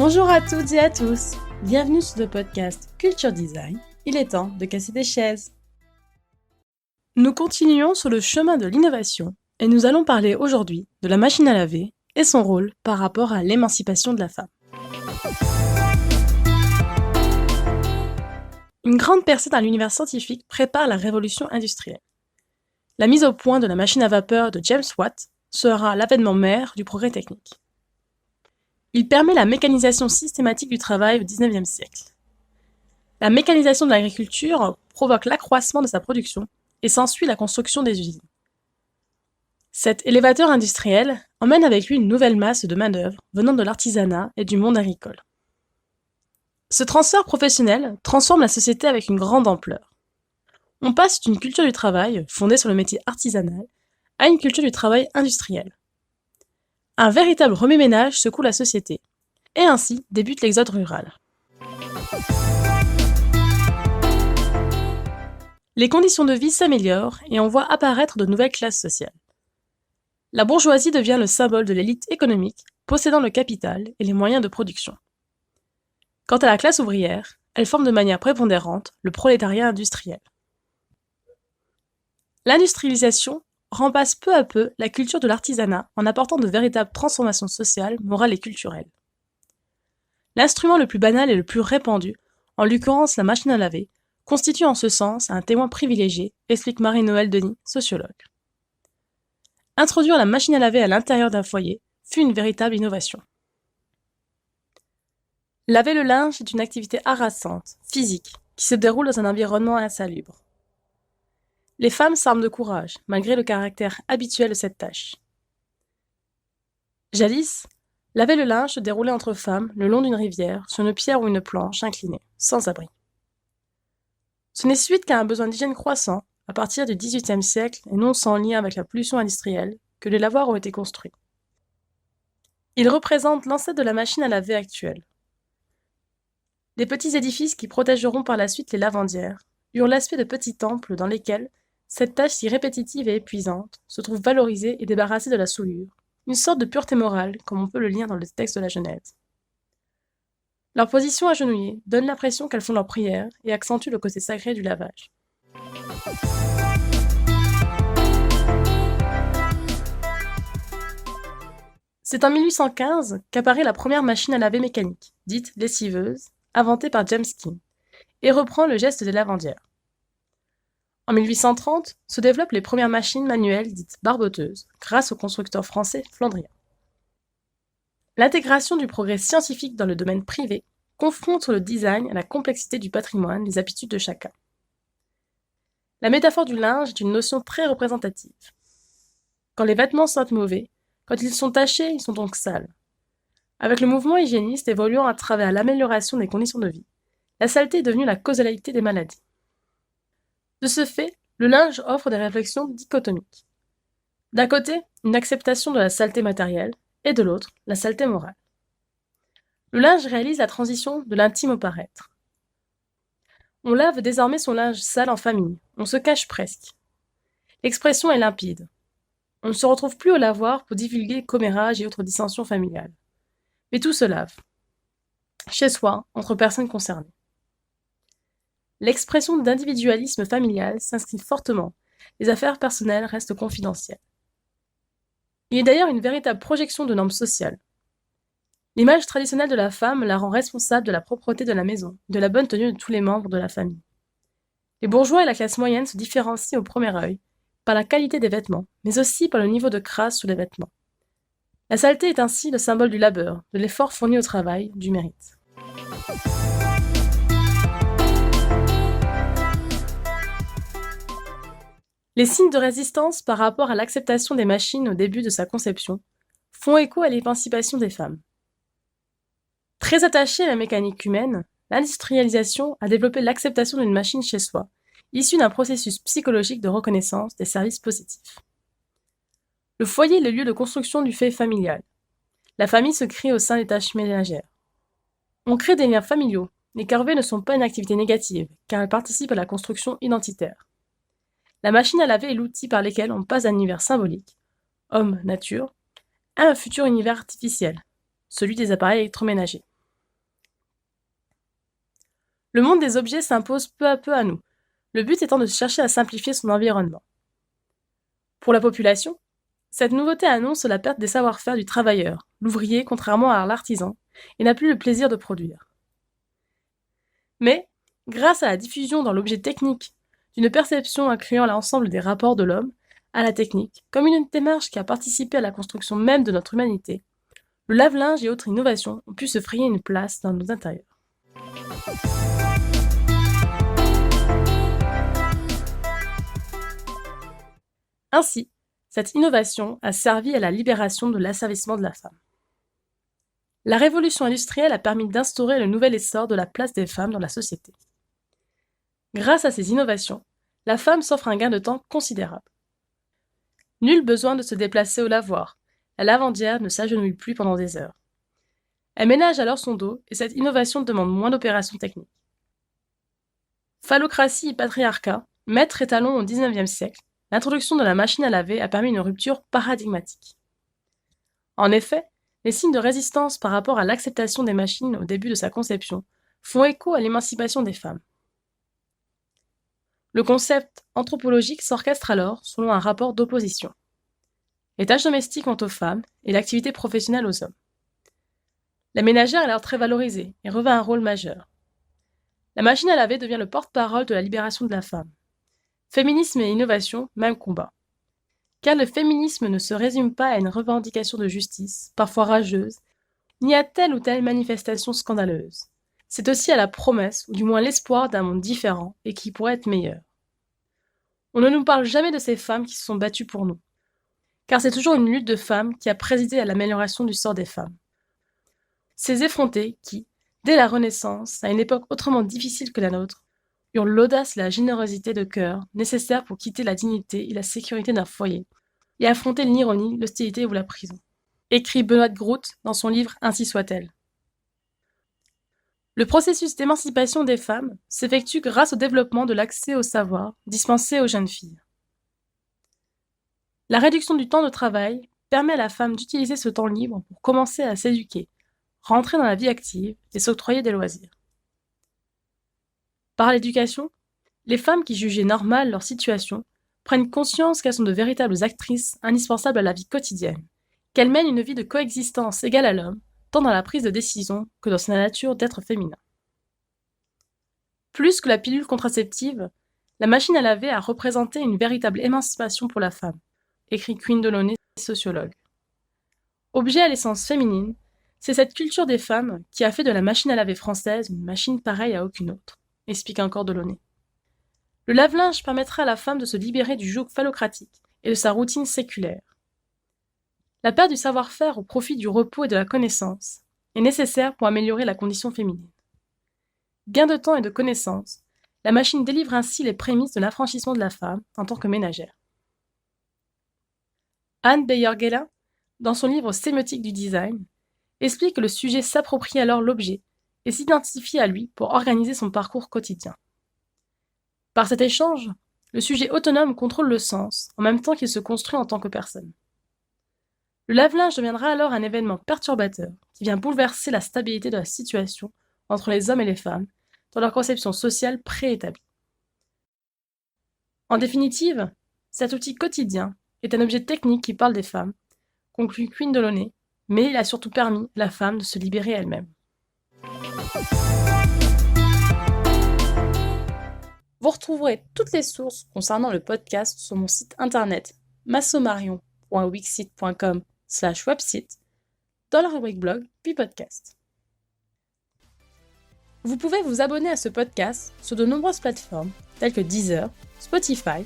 Bonjour à toutes et à tous, bienvenue sur le podcast Culture Design, il est temps de casser des chaises. Nous continuons sur le chemin de l'innovation et nous allons parler aujourd'hui de la machine à laver et son rôle par rapport à l'émancipation de la femme. Une grande percée dans l'univers scientifique prépare la révolution industrielle. La mise au point de la machine à vapeur de James Watt sera l'avènement mère du progrès technique. Il permet la mécanisation systématique du travail au XIXe siècle. La mécanisation de l'agriculture provoque l'accroissement de sa production et s'ensuit la construction des usines. Cet élévateur industriel emmène avec lui une nouvelle masse de main-d'œuvre venant de l'artisanat et du monde agricole. Ce transfert professionnel transforme la société avec une grande ampleur. On passe d'une culture du travail fondée sur le métier artisanal à une culture du travail industriel. Un véritable remue-ménage secoue la société, et ainsi débute l'exode rural. Les conditions de vie s'améliorent et on voit apparaître de nouvelles classes sociales. La bourgeoisie devient le symbole de l'élite économique, possédant le capital et les moyens de production. Quant à la classe ouvrière, elle forme de manière prépondérante le prolétariat industriel. L'industrialisation remplace peu à peu la culture de l'artisanat en apportant de véritables transformations sociales, morales et culturelles. L'instrument le plus banal et le plus répandu, en l'occurrence la machine à laver, constitue en ce sens un témoin privilégié, explique Marie-Noëlle Denis, sociologue. Introduire la machine à laver à l'intérieur d'un foyer fut une véritable innovation. Laver le linge est une activité harassante, physique, qui se déroule dans un environnement insalubre. Les femmes s'arment de courage, malgré le caractère habituel de cette tâche. Jadis, laver le linge se déroulait entre femmes le long d'une rivière, sur une pierre ou une planche inclinée, sans abri. Ce n'est suite qu'à un besoin d'hygiène croissant, à partir du XVIIIe siècle et non sans lien avec la pollution industrielle, que les lavoirs ont été construits. Ils représentent l'ancêtre de la machine à laver actuelle. Les petits édifices qui protégeront par la suite les lavandières eurent l'aspect de petits temples dans lesquels cette tâche si répétitive et épuisante se trouve valorisée et débarrassée de la souillure, une sorte de pureté morale, comme on peut le lire dans le texte de la Genèse. Leur position agenouillée donne l'impression qu'elles font leur prière et accentue le côté sacré du lavage. C'est en 1815 qu'apparaît la première machine à laver mécanique, dite lessiveuse, inventée par James King, et reprend le geste des lavandières. En 1830, se développent les premières machines manuelles dites barboteuses, grâce au constructeur français Flandrien. L'intégration du progrès scientifique dans le domaine privé confronte le design à la complexité du patrimoine, des habitudes de chacun. La métaphore du linge est une notion très représentative. Quand les vêtements sentent mauvais, quand ils sont tachés, ils sont donc sales. Avec le mouvement hygiéniste évoluant à travers l'amélioration des conditions de vie, la saleté est devenue la causalité des maladies. De ce fait, le linge offre des réflexions dichotomiques. D'un côté, une acceptation de la saleté matérielle, et de l'autre, la saleté morale. Le linge réalise la transition de l'intime au paraître. On lave désormais son linge sale en famille, on se cache presque. L'expression est limpide. On ne se retrouve plus au lavoir pour divulguer commérages et autres dissensions familiales. Mais tout se lave. Chez soi, entre personnes concernées. L'expression d'individualisme familial s'inscrit fortement, les affaires personnelles restent confidentielles. Il est d'ailleurs une véritable projection de normes sociales. L'image traditionnelle de la femme la rend responsable de la propreté de la maison, de la bonne tenue de tous les membres de la famille. Les bourgeois et la classe moyenne se différencient au premier œil par la qualité des vêtements, mais aussi par le niveau de crasse sur les vêtements. La saleté est ainsi le symbole du labeur, de l'effort fourni au travail, du mérite. Les signes de résistance par rapport à l'acceptation des machines au début de sa conception font écho à l'émancipation des femmes. Très attachée à la mécanique humaine, l'industrialisation a développé l'acceptation d'une machine chez soi, issue d'un processus psychologique de reconnaissance des services positifs. Le foyer est le lieu de construction du fait familial. La famille se crée au sein des tâches ménagères. On crée des liens familiaux. Les corvées ne sont pas une activité négative, car elles participent à la construction identitaire. La machine à laver est l'outil par lequel on passe d'un univers symbolique, homme-nature, à un futur univers artificiel, celui des appareils électroménagers. Le monde des objets s'impose peu à peu à nous, le but étant de chercher à simplifier son environnement. Pour la population, cette nouveauté annonce la perte des savoir-faire du travailleur, l'ouvrier contrairement à l'artisan, et n'a plus le plaisir de produire. Mais, grâce à la diffusion dans l'objet technique d'une perception incluant l'ensemble des rapports de l'homme à la technique, comme une démarche qui a participé à la construction même de notre humanité, le lave-linge et autres innovations ont pu se frayer une place dans nos intérieurs. Ainsi, cette innovation a servi à la libération de l'asservissement de la femme. La révolution industrielle a permis d'instaurer le nouvel essor de la place des femmes dans la société. Grâce à ces innovations, la femme s'offre un gain de temps considérable. Nul besoin de se déplacer au lavoir, la lavandière ne s'agenouille plus pendant des heures. Elle ménage alors son dos et cette innovation demande moins d'opérations techniques. Phallocratie et patriarcat, maître étalon au XIXe siècle, l'introduction de la machine à laver a permis une rupture paradigmatique. En effet, les signes de résistance par rapport à l'acceptation des machines au début de sa conception font écho à l'émancipation des femmes. Le concept anthropologique s'orchestre alors selon un rapport d'opposition. Les tâches domestiques vont aux femmes et l'activité professionnelle aux hommes. La ménagère est alors très valorisée et revêt un rôle majeur. La machine à laver devient le porte-parole de la libération de la femme. Féminisme et innovation, même combat. Car le féminisme ne se résume pas à une revendication de justice, parfois rageuse, ni à telle ou telle manifestation scandaleuse. C'est aussi à la promesse, ou du moins l'espoir d'un monde différent et qui pourrait être meilleur. On ne nous parle jamais de ces femmes qui se sont battues pour nous, car c'est toujours une lutte de femmes qui a présidé à l'amélioration du sort des femmes. Ces effrontés qui, dès la Renaissance, à une époque autrement difficile que la nôtre, eurent l'audace et la générosité de cœur nécessaires pour quitter la dignité et la sécurité d'un foyer et affronter l'ironie, l'hostilité ou la prison. Écrit Benoît de Groot dans son livre Ainsi soit-elle. Le processus d'émancipation des femmes s'effectue grâce au développement de l'accès au savoir dispensé aux jeunes filles. La réduction du temps de travail permet à la femme d'utiliser ce temps libre pour commencer à s'éduquer, rentrer dans la vie active et s'octroyer des loisirs. Par l'éducation, les femmes qui jugeaient normale leur situation prennent conscience qu'elles sont de véritables actrices indispensables à la vie quotidienne, qu'elles mènent une vie de coexistence égale à l'homme, tant dans la prise de décision que dans sa nature d'être féminin. Plus que la pilule contraceptive, la machine à laver a représenté une véritable émancipation pour la femme, écrit Quinn Delaunay, sociologue. Objet à l'essence féminine, c'est cette culture des femmes qui a fait de la machine à laver française une machine pareille à aucune autre, explique encore Delaunay. Le lave-linge permettra à la femme de se libérer du joug phallocratique et de sa routine séculaire. La perte du savoir-faire au profit du repos et de la connaissance est nécessaire pour améliorer la condition féminine. Gain de temps et de connaissance, la machine délivre ainsi les prémices de l'affranchissement de la femme en tant que ménagère. Anne Beyer-Guélin, dans son livre Sémiotique du design, explique que le sujet s'approprie alors l'objet et s'identifie à lui pour organiser son parcours quotidien. Par cet échange, le sujet autonome contrôle le sens, en même temps qu'il se construit en tant que personne. Le lave-linge deviendra alors un événement perturbateur qui vient bouleverser la stabilité de la situation entre les hommes et les femmes dans leur conception sociale préétablie. En définitive, cet outil quotidien est un objet technique qui parle des femmes, conclut Quinn Delaunay, mais il a surtout permis à la femme de se libérer elle-même. Vous retrouverez toutes les sources concernant le podcast sur mon site internet massomarion.wixsite.com/website dans la rubrique blog puis podcast. Vous pouvez vous abonner à ce podcast sur de nombreuses plateformes telles que Deezer, Spotify,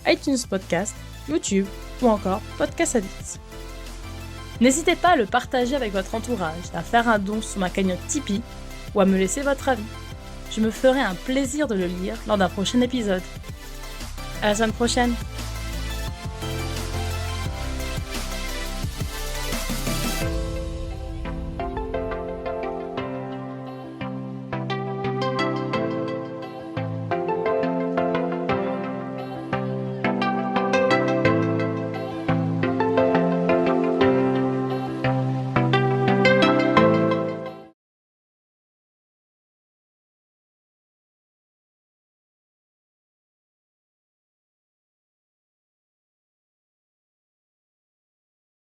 iTunes Podcast, YouTube ou encore Podcast Addict. N'hésitez pas à le partager avec votre entourage, à faire un don sur ma cagnotte Tipeee ou à me laisser votre avis. Je me ferai un plaisir de le lire lors d'un prochain épisode. À la semaine prochaine!